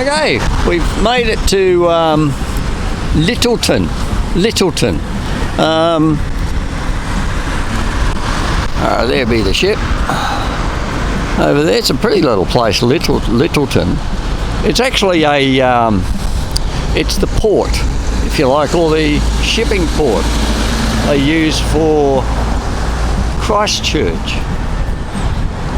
Okay, we've made it to Lyttelton. There be the ship. Over there, it's a pretty little place, Lyttelton. It's actually it's the port, if you like, or the shipping port they use for Christchurch.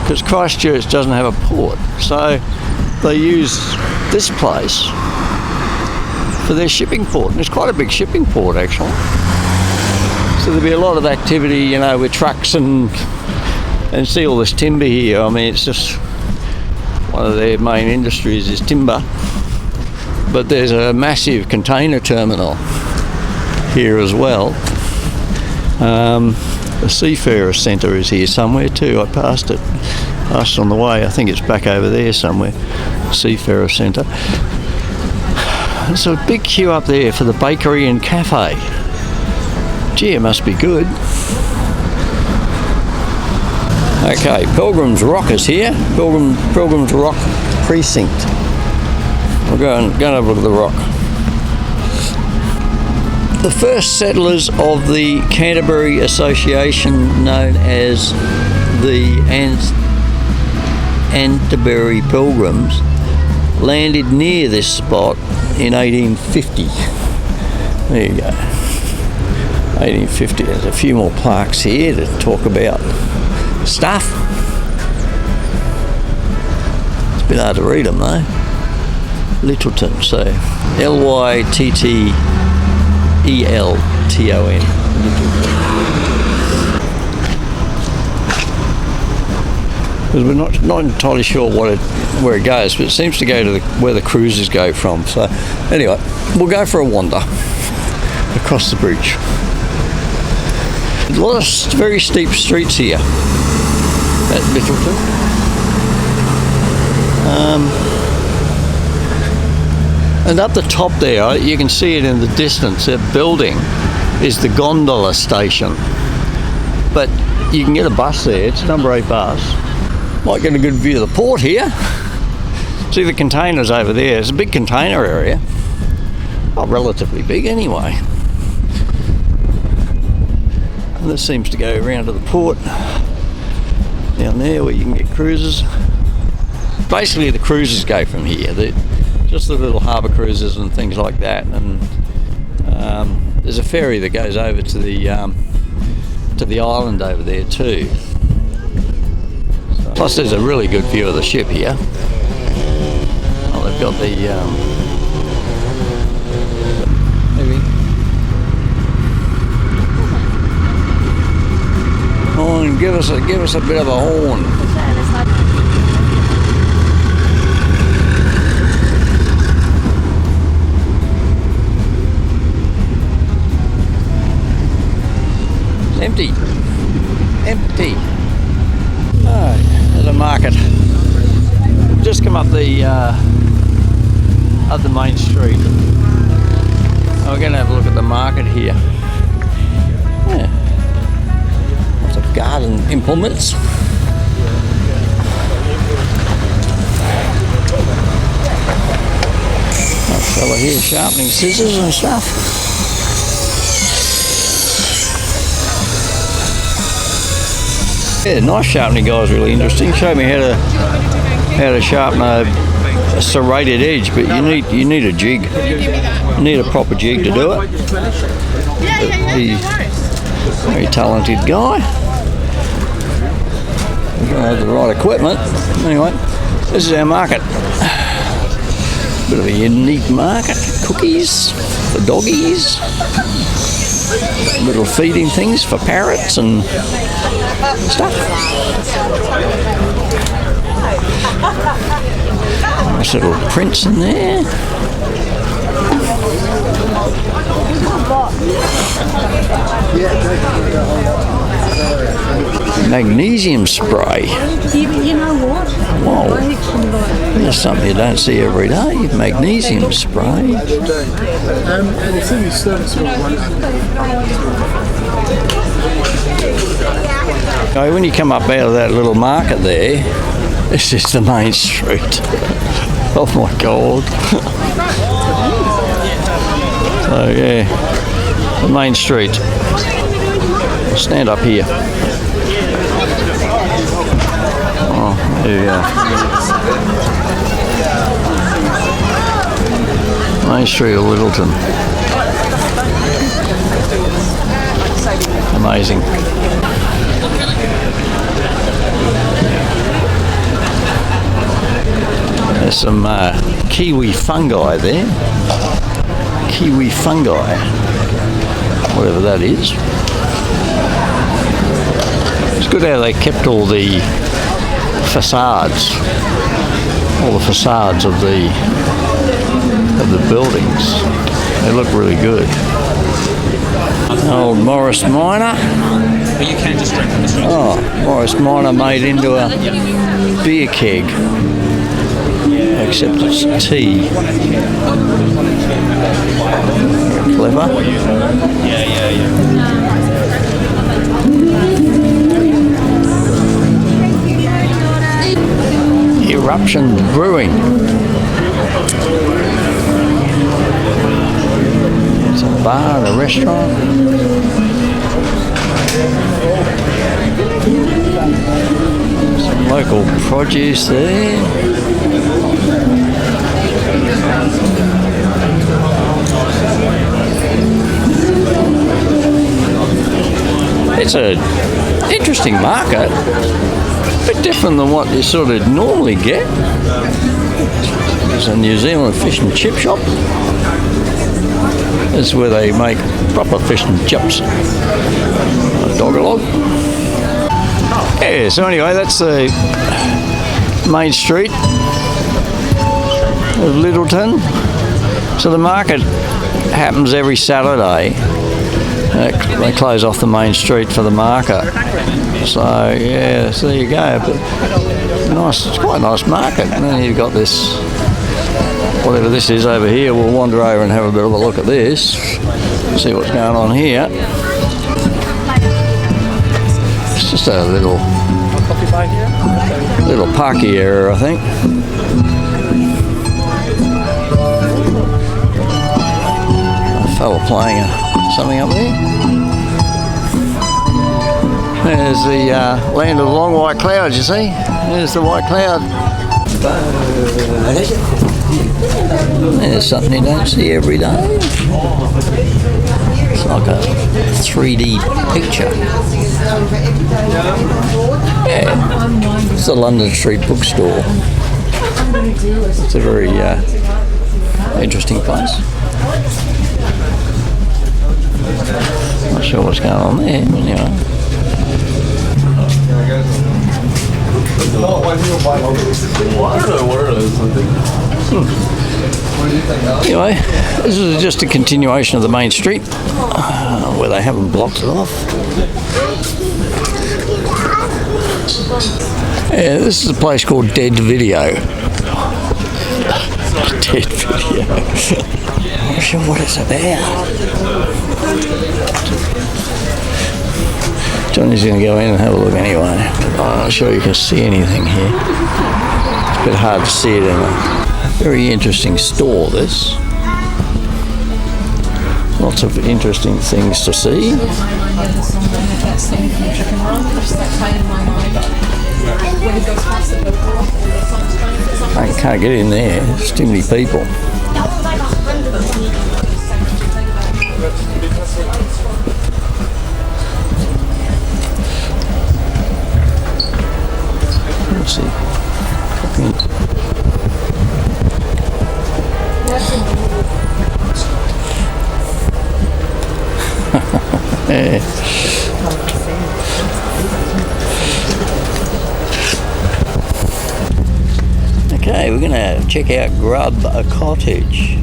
Because Christchurch doesn't have a port, so they use this place for their shipping port. And it's quite a big shipping port, actually. So there'll be a lot of activity, you know, with trucks and see all this timber here. I mean, it's just one of their main industries is timber. But there's a massive container terminal here as well. The Seafarer Centre is here somewhere too. I passed it on the way. I think it's back over there somewhere. Seafarer Centre. There's a big queue up there for the bakery and cafe. Gee, it must be good. Okay, Pilgrim's Rock is here. Pilgrim's Rock Precinct. We're going to have a look at the rock. The first settlers of the Canterbury Association, known as the Canterbury Pilgrims, landed near this spot in 1850. There you go. 1850. There's a few more plaques here to talk about stuff. It's a bit hard to read them though. Lyttelton, so Lyttelton. Because we're not entirely sure where it goes, but it seems to go to where the cruises go from. So anyway, we'll go for a wander across the bridge. A lot of very steep streets here at Lyttelton. And up the top there, you can see it in the distance, that building is the gondola station. But you can get a bus there, it's number 8 bus. Might get a good view of the port here. See the containers over there, it's a big container area. Well, relatively big anyway. And this seems to go around to the port down there where you can get cruises. Basically the cruises go from here. Just the little harbour cruises and things like that, and there's a ferry that goes over to the island over there too. So, plus there's a really good view of the ship here. Oh, they've got the maybe. Oh, and give us a bit of a horn. Empty. Oh, there's a market. Just come up the main street. We're going to have a look at the market here. Yeah. Lots of garden implements. A fella here sharpening scissors and stuff. Yeah, knife sharpening guy is really interesting. Showed me how to sharpen a serrated edge, but you need a jig. You need a proper jig to do it. He's a very talented guy. We're going to have the right equipment. Anyway, this is our market. Bit of a unique market. Cookies for doggies. Little feeding things for parrots and stuff. Nice little prints in there. Magnesium spray. You know what? Whoa. That's something you don't see every day. Magnesium spray. When you come up out of that little market there, this is the main street. Oh my God. So yeah, the main street. Stand up here. Oh, there you go. Main street of Lyttelton. Amazing. There's some kiwi fungi there. Kiwi fungi, whatever that is. It's good how they kept all the facades of the buildings. They look really good. Old Morris Minor. But you can just drink from the street. Oh, Morris Minor made into a beer keg. Except it's tea. Clever. Yeah. Eruption Brewing. It's a bar and a restaurant. Some local produce there. It's an interesting market, a bit different than what you sort of normally get. It's a New Zealand fish and chip shop. This is where they make proper fish and chips. A dog-a-log. Yeah, so anyway, that's the main street of Lyttelton. So the market happens every Saturday. They close off the main street for the market. So yeah, so there you go. But nice, it's quite a nice market. And then you've got this, whatever this is over here. We'll wander over and have a bit of a look at this. See what's going on here. It's just a little parky area, I think. A fella playing something up there. There's the land of the long white clouds, you see. There's the white cloud. There's something you don't see every day. It's like a 3D picture. Yeah, it's the London Street Bookstore. It's a very interesting place. Not sure what's going on there, but anyway. I don't know where it is, I think. Anyway, this is just a continuation of the main street where they haven't blocked it off. Yeah, this is a place called Dead Video. Dead Video. I'm not sure what it's about. Johnny's going to go in and have a look anyway. I'm not sure you can see anything here. It's a bit hard to see it in a very interesting store, this. Lots of interesting things to see. I can't get in there, there's too many people. Let's see. Okay, we're going to check out Grubb, a cottage,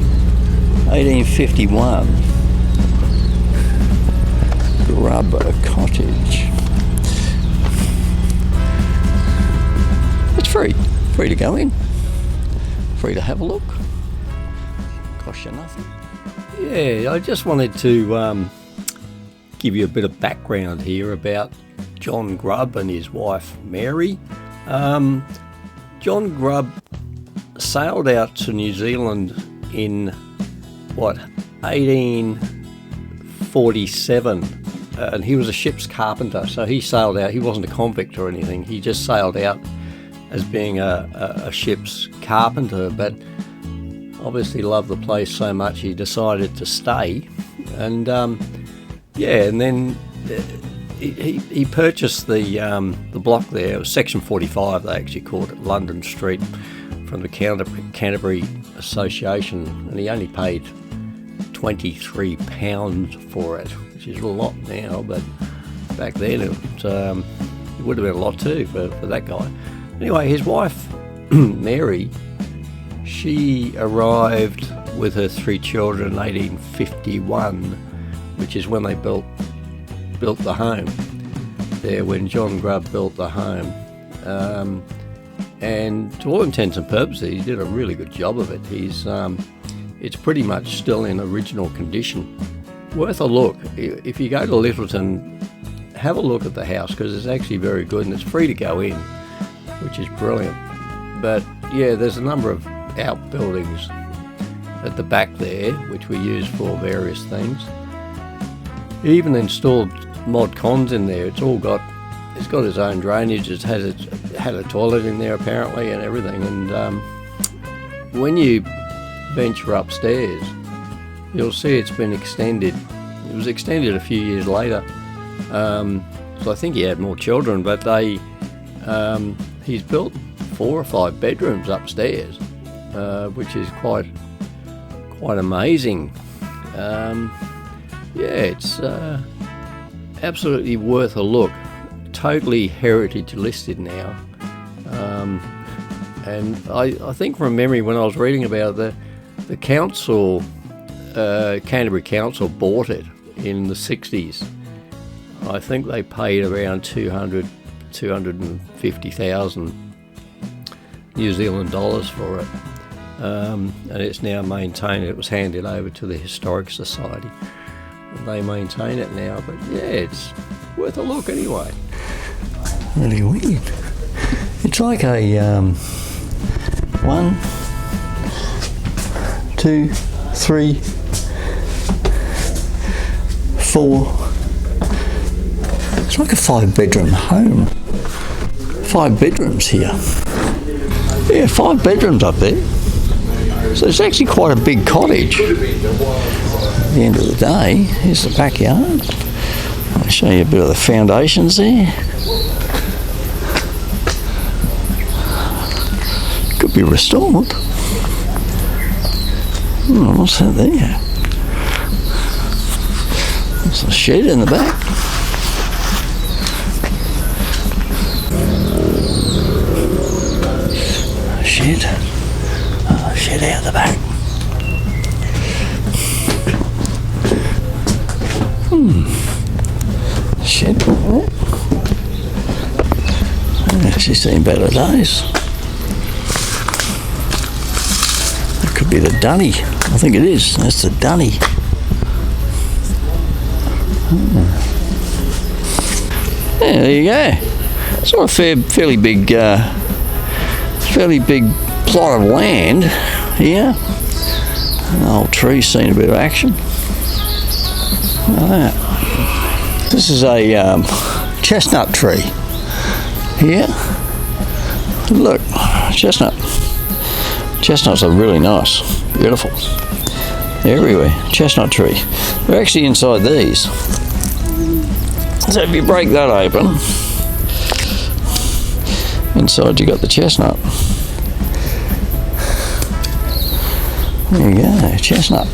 1851. Grubb, a cottage. It's free to go in, free to have a look, cost you nothing. Yeah, I just wanted to give you a bit of background here about John Grubb and his wife Mary. John Grubb sailed out to New Zealand in, 1847. And he was a ship's carpenter, so he sailed out. He wasn't a convict or anything. He just sailed out as being a ship's carpenter, but obviously loved the place so much he decided to stay. And and then he purchased the block there. It was Section 45, they actually called it, London Street, from the Canterbury Association, and he only paid £23 for it, which is a lot now, but back then it would have been a lot too for that guy. Anyway, his wife, Mary, she arrived with her 3 children in 1851, which is when they built the home there, when John Grubb built the home. And to all intents and purposes, he did a really good job of it. It's pretty much still in original condition. Worth a look. If you go to Lyttelton, have a look at the house, because it's actually very good and it's free to go in, which is brilliant. But yeah, there's a number of outbuildings at the back there, which we use for various things. He even installed mod cons in there. It's got its own drainage. It had a toilet in there apparently and everything. And when you venture upstairs, you'll see it's been extended. It was extended a few years later. So I think he had more children, but he's built 4 or 5 bedrooms upstairs, which is quite amazing. It's absolutely worth a look. Totally heritage listed now. And I think from memory, when I was reading about it, the council, Canterbury Council, bought it in the 60s. I think they paid around 250,000 New Zealand dollars for it. And it's now maintained. It was handed over to the Historic Society, and they maintain it now. But yeah, it's worth a look anyway. Really weird. It's like a 1, 2, 3, 4. It's like a 5-bedroom home. 5 bedrooms here. Yeah, 5 bedrooms up there. So it's actually quite a big cottage. At the end of the day, here's the backyard. I'll show you a bit of the foundations there. Could be restored. What's that there? There's a shed in the back. Shed out the back. Shed. She's seen better days. That could be the dunny. I think it is. That's the dunny. Yeah, there you go. It's not a fairly big plot of land here. An old tree's seen a bit of action. Look at that. This is a chestnut tree here. Look, chestnut. Chestnuts are really nice, beautiful. Everywhere, chestnut tree. We're actually inside these. So if you break that open, inside you got the chestnut. There you go, chestnut.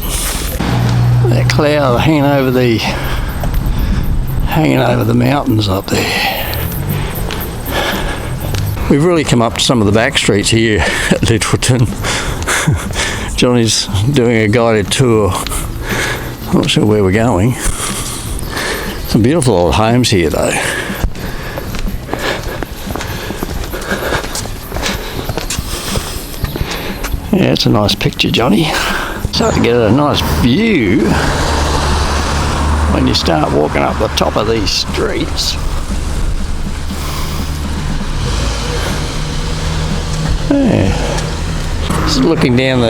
That cloud hanging over the mountains up there. We've really come up to some of the back streets here at Lyttelton. Johnny's doing a guided tour. I'm not sure where we're going. Some beautiful old homes here though. Yeah, it's a nice picture, Johnny. Start to get a nice view when you start walking up the top of these streets. Yeah. Just looking down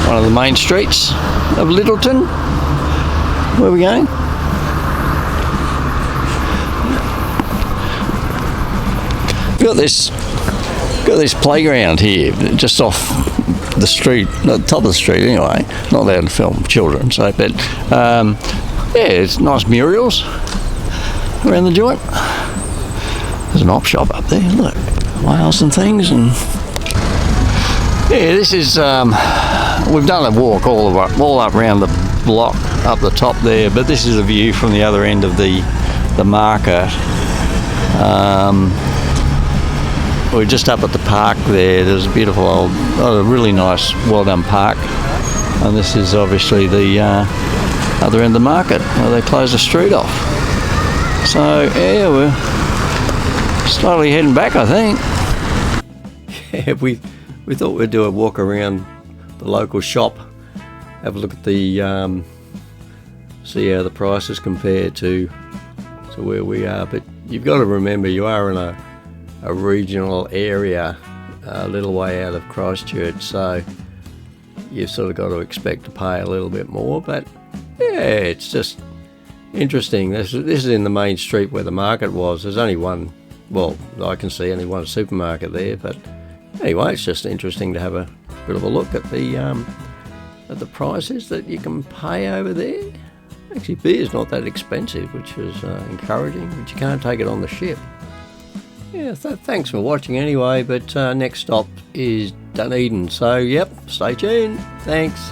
one of the main streets of Lyttelton. Where are we going? Got this playground here, just off the street, at the top of the street anyway. Not allowed to film children, so but yeah, it's nice murals around the joint. There's an op shop up there. Look, whales and things, and yeah, this is. We've done a walk all up around the block up the top there, but this is a view from the other end of the market. We're just up at the park there. There's a beautiful a really nice, well done park, and this is obviously the other end of the market where they close the street off. So yeah, we're slowly heading back, I think. Yeah, we thought we'd do a walk around the local shop, have a look at the see how the prices compare to where we are. But you've got to remember, you are in a regional area, a little way out of Christchurch, so you've sort of got to expect to pay a little bit more. But yeah, it's just interesting. This is in the main street where the market was. There's only one, well, I can see only one supermarket there, but anyway, it's just interesting to have a bit of a look at the prices that you can pay over there. Actually, beer's not that expensive, which is encouraging, but you can't take it on the ship. Yeah, thanks for watching anyway, but next stop is Dunedin, so yep, stay tuned. Thanks.